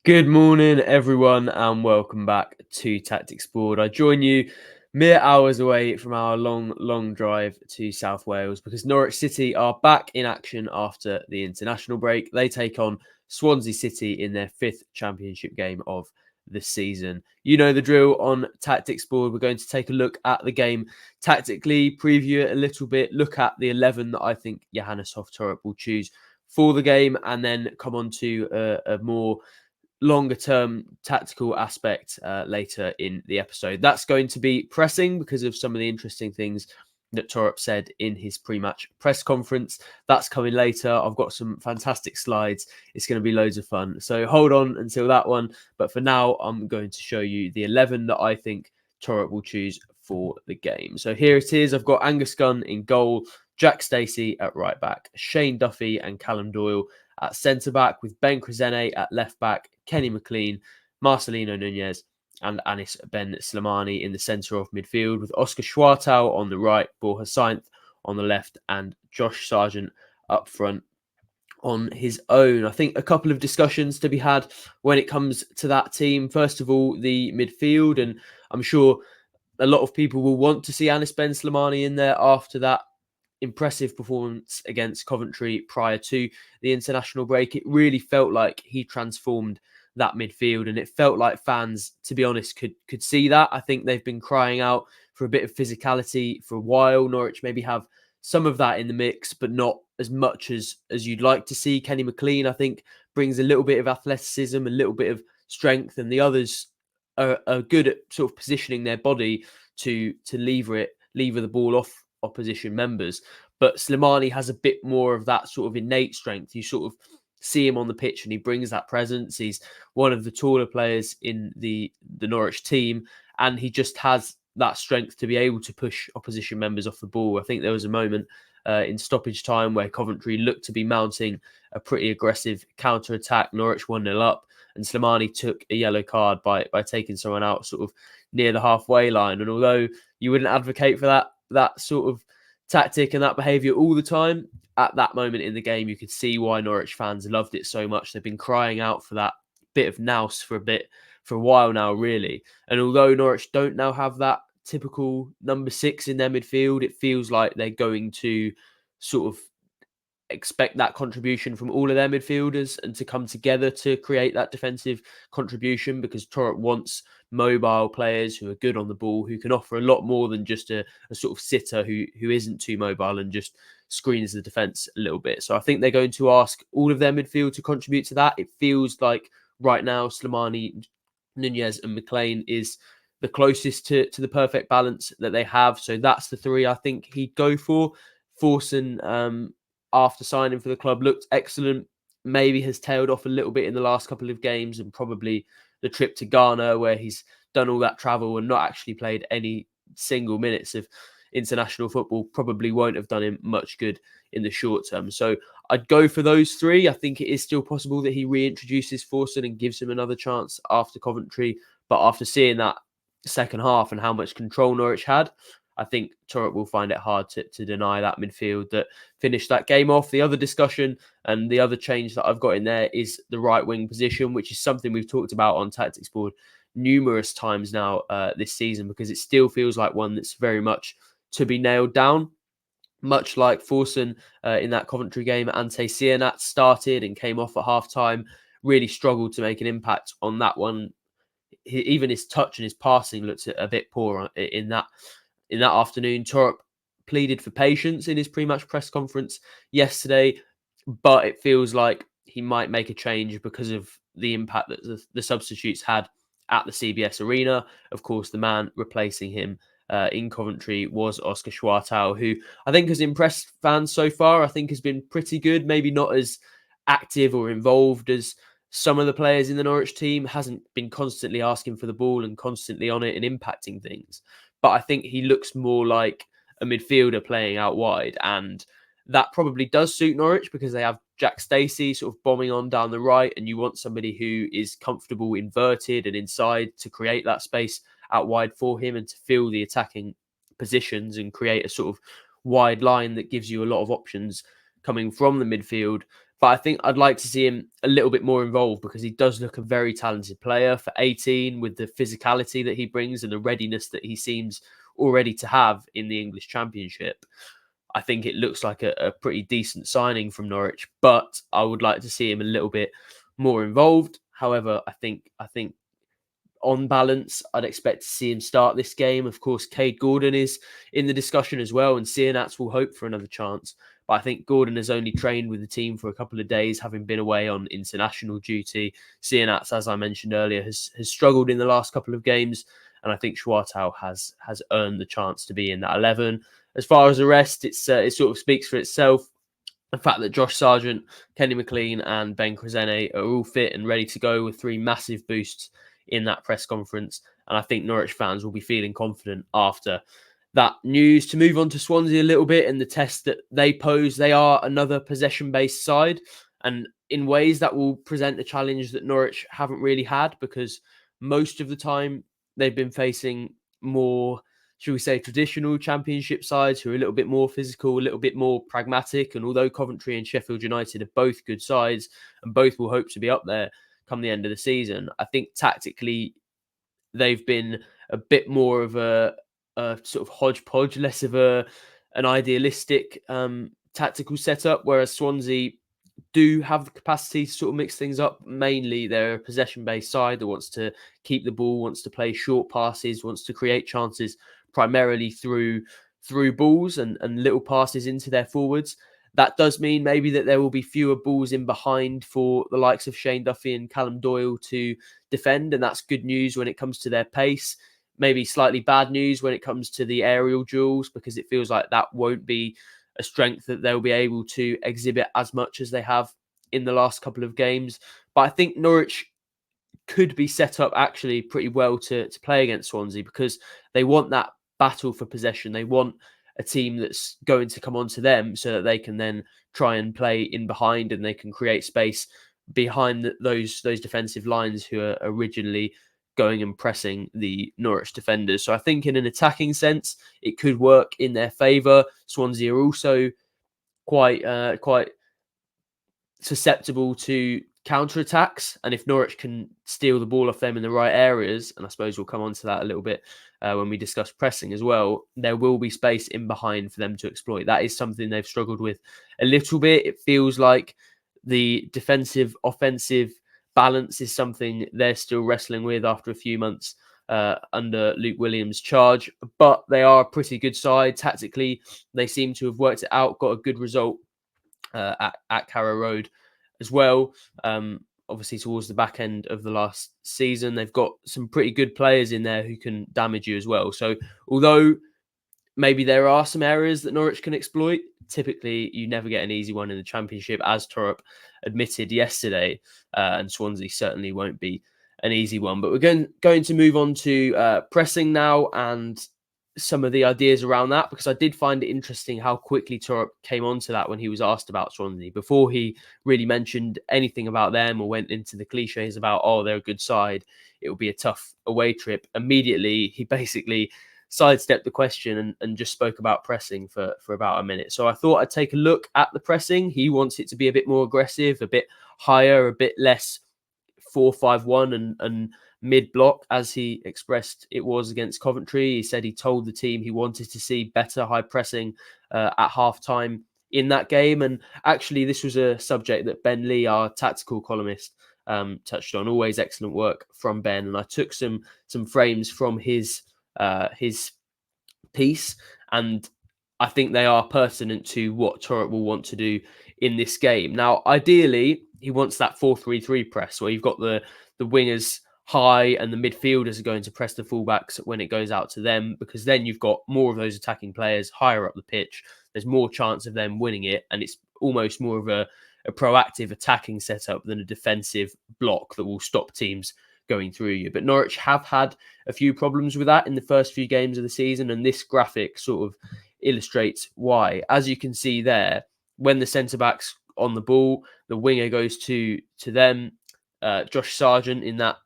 Good morning, everyone, and welcome back to Tactics Board. I join you mere hours away from our long drive to South Wales because Norwich City are back in action after the international break. They take on Swansea City in their fifth championship game of the season. You know the drill on Tactics Board. We're going to take a look at the game tactically, preview it a little bit, look at the 11 that I think Johannes Hoff Thorup will choose for the game, and then come on to a more longer term tactical aspect later in the episode. That's going to be pressing because of some of the interesting things that Thorup said in his pre-match press conference. That's coming later. I've got some fantastic slides. It's going to be loads of fun. So hold on until that one. But for now, I'm going to show you the 11 that I think Thorup will choose for the game. So here it is. I've got Angus Gunn in goal, Jack Stacey at right back, Shane Duffy and Callum Doyle at centre back, with Ben Krezene at left back, Kenny McLean, Marcelino Nunez, and Anis Ben Slimani in the centre of midfield, with Oscar Schwartau on the right, Borja Sainz on the left, and Josh Sargent up front on his own. I think a couple of discussions to be had when it comes to that team. First of all, the midfield, and I'm sure a lot of people will want to see Anis Ben Slimani in there after that impressive performance against Coventry prior to the international break. It really felt like he transformed that midfield, and it felt like fans, to be honest, could see that. I think they've been crying out for a bit of physicality for a while. Norwich maybe have some of that in the mix, but not as much as you'd like to see. Kenny McLean, I think, brings a little bit of athleticism, a little bit of strength, and the others are good at sort of positioning their body to lever the ball off opposition members. But Slimani has a bit more of that sort of innate strength. You sort of see him on the pitch and he brings that presence. He's one of the taller players in the Norwich team, and he just has that strength to be able to push opposition members off the ball. I think there was a moment in stoppage time where Coventry looked to be mounting a pretty aggressive counter-attack. Norwich 1-0 up, and Slimani took a yellow card by taking someone out sort of near the halfway line. And although you wouldn't advocate for that sort of tactic and that behaviour all the time, at that moment in the game, you could see why Norwich fans loved it so much. They've been crying out for that bit of nous for a while now, really. And although Norwich don't now have that typical number 6 in their midfield, it feels like they're going to sort of expect that contribution from all of their midfielders and to come together to create that defensive contribution, because Thorup wants mobile players who are good on the ball, who can offer a lot more than just a sort of sitter who isn't too mobile and just screens the defence a little bit. So I think they're going to ask all of their midfield to contribute to that. It feels like right now Slimani, Nunez and McLean is the closest to the perfect balance that they have. So that's the three I think he'd go for. Forson, after signing for the club, looked excellent. Maybe has tailed off a little bit in the last couple of games, and probably the trip to Ghana, where he's done all that travel and not actually played any single minutes of international football, probably won't have done him much good in the short term. So I'd go for those three. I think it is still possible that he reintroduces Forson and gives him another chance after Coventry. But after seeing that second half and how much control Norwich had, I think Thorup will find it hard to deny that midfield that finished that game off. The other discussion and the other change that I've got in there is the right wing position, which is something we've talked about on Tactics Board numerous times now this season, because it still feels like one that's very much to be nailed down. Much like Forson in that Coventry game, Ante Sienat started and came off at half-time, really struggled to make an impact on that one. Even his touch and his passing looked a bit poor in that afternoon. Thorup pleaded for patience in his pre-match press conference yesterday, but it feels like he might make a change because of the impact that the substitutes had at the CBS Arena. Of course, the man replacing him in Coventry was Oscar Schwartau, who I think has impressed fans so far. I think has been pretty good, maybe not as active or involved as some of the players in the Norwich team, hasn't been constantly asking for the ball and constantly on it and impacting things. But I think he looks more like a midfielder playing out wide. And that probably does suit Norwich because they have Jack Stacey sort of bombing on down the right. And you want somebody who is comfortable inverted and inside to create that space out wide for him and to fill the attacking positions and create a sort of wide line that gives you a lot of options coming from the midfield. But I think I'd like to see him a little bit more involved because he does look a very talented player for 18 with the physicality that he brings and the readiness that he seems already to have in the English Championship. I think it looks like a pretty decent signing from Norwich, but I would like to see him a little bit more involved. However, I think on balance, I'd expect to see him start this game. Of course, Cade Gordon is in the discussion as well, and Seaman will hope for another chance. But I think Gordon has only trained with the team for a couple of days, having been away on international duty. Seaman, as I mentioned earlier, has struggled in the last couple of games, and I think Schwartau has earned the chance to be in that 11. As far as the rest, it sort of speaks for itself. The fact that Josh Sargent, Kenny McLean, and Ben Krezene are all fit and ready to go with 3 massive boosts in that press conference. And I think Norwich fans will be feeling confident after that news. To move on to Swansea a little bit and the test that they pose, they are another possession-based side. And in ways that will present a challenge that Norwich haven't really had, because most of the time they've been facing more, should we say, traditional Championship sides who are a little bit more physical, a little bit more pragmatic. And although Coventry and Sheffield United are both good sides and both will hope to be up there come the end of the season, I think tactically they've been a bit more of a sort of hodgepodge, less of an idealistic tactical setup, whereas Swansea do have the capacity to sort of mix things up. Mainly, they're a possession-based side that wants to keep the ball, wants to play short passes, wants to create chances primarily through balls and little passes into their forwards. That does mean maybe that there will be fewer balls in behind for the likes of Shane Duffy and Callum Doyle to defend, and that's good news when it comes to their pace. Maybe slightly bad news when it comes to the aerial duels, because it feels like that won't be a strength that they'll be able to exhibit as much as they have in the last couple of games. But I think Norwich could be set up actually pretty well to play against Swansea, because they want that battle for possession. They want a team that's going to come onto them so that they can then try and play in behind and they can create space behind those defensive lines who are originally going and pressing the Norwich defenders. So I think in an attacking sense, it could work in their favour. Swansea are also quite susceptible to counter-attacks, and if Norwich can steal the ball off them in the right areas, and I suppose we'll come on to that a little bit when we discuss pressing as well, there will be space in behind for them to exploit. That is something they've struggled with a little bit. It feels like the defensive-offensive balance is something they're still wrestling with after a few months under Luke Williams' charge, but they are a pretty good side. Tactically, they seem to have worked it out, got a good result at Carrow Road as well. Obviously, towards the back end of the last season, they've got some pretty good players in there who can damage you as well. So, although maybe there are some areas that Norwich can exploit, typically you never get an easy one in the Championship, as Thorup admitted yesterday, and Swansea certainly won't be an easy one. But we're going to move on to pressing now and some of the ideas around that, because I did find it interesting how quickly Thorup came onto that when he was asked about Swansea. Before he really mentioned anything about them or went into the cliches about, oh, they're a good side, it will be a tough away trip. Immediately, he basically sidestepped the question and just spoke about pressing for about a minute. So I thought I'd take a look at the pressing. He wants it to be a bit more aggressive, a bit higher, a bit less 4-5-1 and mid-block, as he expressed it was against Coventry. He said he told the team he wanted to see better high pressing at half-time in that game. And actually, this was a subject that Ben Lee, our tactical columnist, touched on. Always excellent work from Ben. And I took some frames from his piece, and I think they are pertinent to what Thorup will want to do in this game. Now, ideally, he wants that 4-3-3 press where you've got the wingers high and the midfielders are going to press the fullbacks when it goes out to them, because then you've got more of those attacking players higher up the pitch. There's more chance of them winning it, and it's almost more of a proactive attacking setup than a defensive block that will stop teams going through you. But Norwich have had a few problems with that in the first few games of the season, and this graphic sort of illustrates why. As you can see there, when the centre-back's on the ball, the winger goes to them. Josh Sargent in that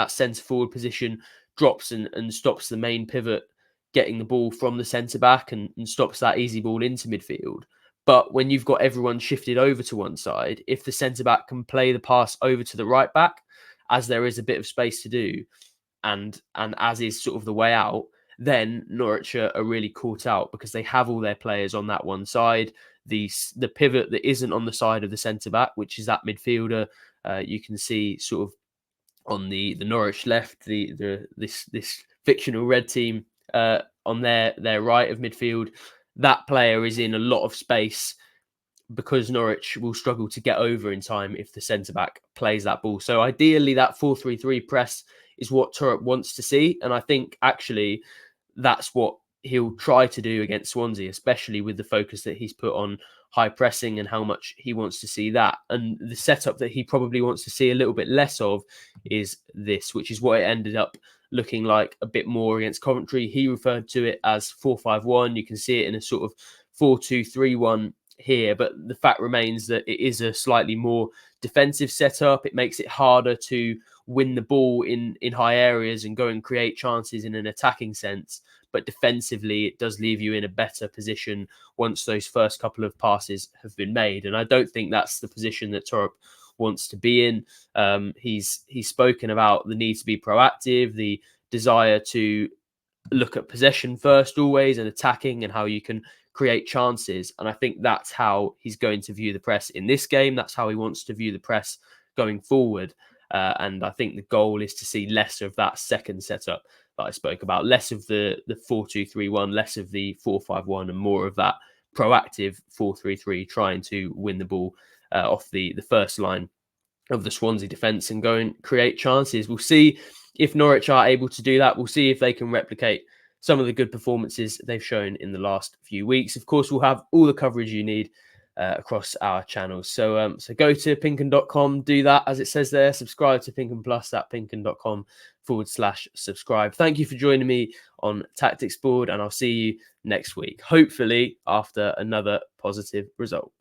centre-forward position drops and stops the main pivot getting the ball from the centre-back and stops that easy ball into midfield. But when you've got everyone shifted over to one side, if the centre back can play the pass over to the right back, as there is a bit of space to do, and as is sort of the way out, then Norwich are really caught out because they have all their players on that one side. The pivot that isn't on the side of the centre back, which is that midfielder, you can see sort of on the Norwich left, this fictional red team on their right of midfield. That player is in a lot of space because Norwich will struggle to get over in time if the centre back plays that ball. So ideally, that 4-3-3 press is what Thorup wants to see, and I think actually that's what he'll try to do against Swansea, especially with the focus that he's put on high pressing and how much he wants to see that. And the setup that he probably wants to see a little bit less of is this, which is what it ended up looking like a bit more against Coventry. He referred to it as 4-5-1. You can see it in a sort of 4-2-3-1 here, but the fact remains that it is a slightly more defensive setup. It makes it harder to win the ball in high areas and go and create chances in an attacking sense. But defensively, it does leave you in a better position once those first couple of passes have been made. And I don't think that's the position that Thorup wants to be in. He's spoken about the need to be proactive, the desire to look at possession first always and attacking and how you can create chances. And I think that's how he's going to view the press in this game. That's how he wants to view the press going forward. And I think the goal is to see less of that second setup that I spoke about, less of the 4-2-3-1, less of the 4-5-1, and more of that proactive 4-3-3, trying to win the ball off the first line of the Swansea defence and go and create chances. We'll see if Norwich are able to do that. We'll see if they can replicate some of the good performances they've shown in the last few weeks. Of course, we'll have all the coverage you need across our channels. So go to pinkun.com, do that as it says there, subscribe to Pinkun Plus at pinkun.com/subscribe. Thank you for joining me on Tactics Board, and I'll see you next week, hopefully after another positive result.